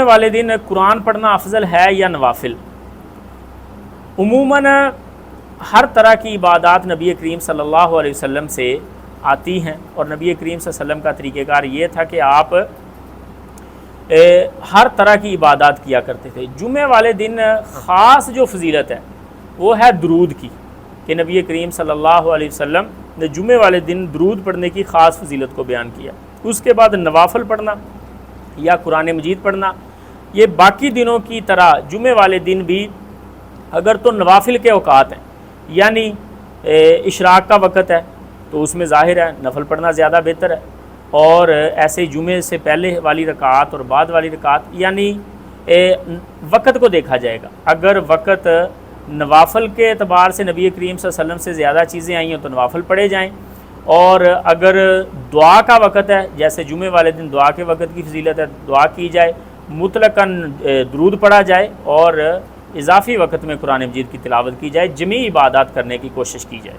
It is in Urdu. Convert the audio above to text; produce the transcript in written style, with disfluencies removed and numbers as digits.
والے دن قرآن پڑھنا افضل ہے یا نوافل؟ عموماً ہر طرح کی عبادات نبی کریم صلی اللہ علیہ وسلم سے آتی ہیں، اور نبی کریم صلی اللہ علیہ وسلم کا طریقہ کار یہ تھا کہ آپ ہر طرح کی عبادات کیا کرتے تھے۔ جمعہ والے دن خاص جو فضیلت ہے وہ ہے درود کی، کہ نبی کریم صلی اللہ علیہ وسلم نے جمعہ والے دن درود پڑھنے کی خاص فضیلت کو بیان کیا۔ اس کے بعد نوافل پڑھنا یا قرآن مجید پڑھنا، یہ باقی دنوں کی طرح جمعہ والے دن بھی اگر تو نوافل کے اوقات ہیں، یعنی اشراق کا وقت ہے تو اس میں ظاہر ہے نفل پڑھنا زیادہ بہتر ہے، اور ایسے جمعے سے پہلے والی رکعت اور بعد والی رکعت، یعنی وقت کو دیکھا جائے گا۔ اگر وقت نوافل کے اعتبار سے نبی کریم صلی اللہ علیہ وسلم سے زیادہ چیزیں آئی ہیں تو نوافل پڑھے جائیں، اور اگر دعا کا وقت ہے، جیسے جمعے والے دن دعا کے وقت کی فضیلت ہے، دعا کی جائے، مطلقاً درود پڑھا جائے، اور اضافی وقت میں قرآن مجید کی تلاوت کی جائے، جمیع عبادات کرنے کی کوشش کی جائے۔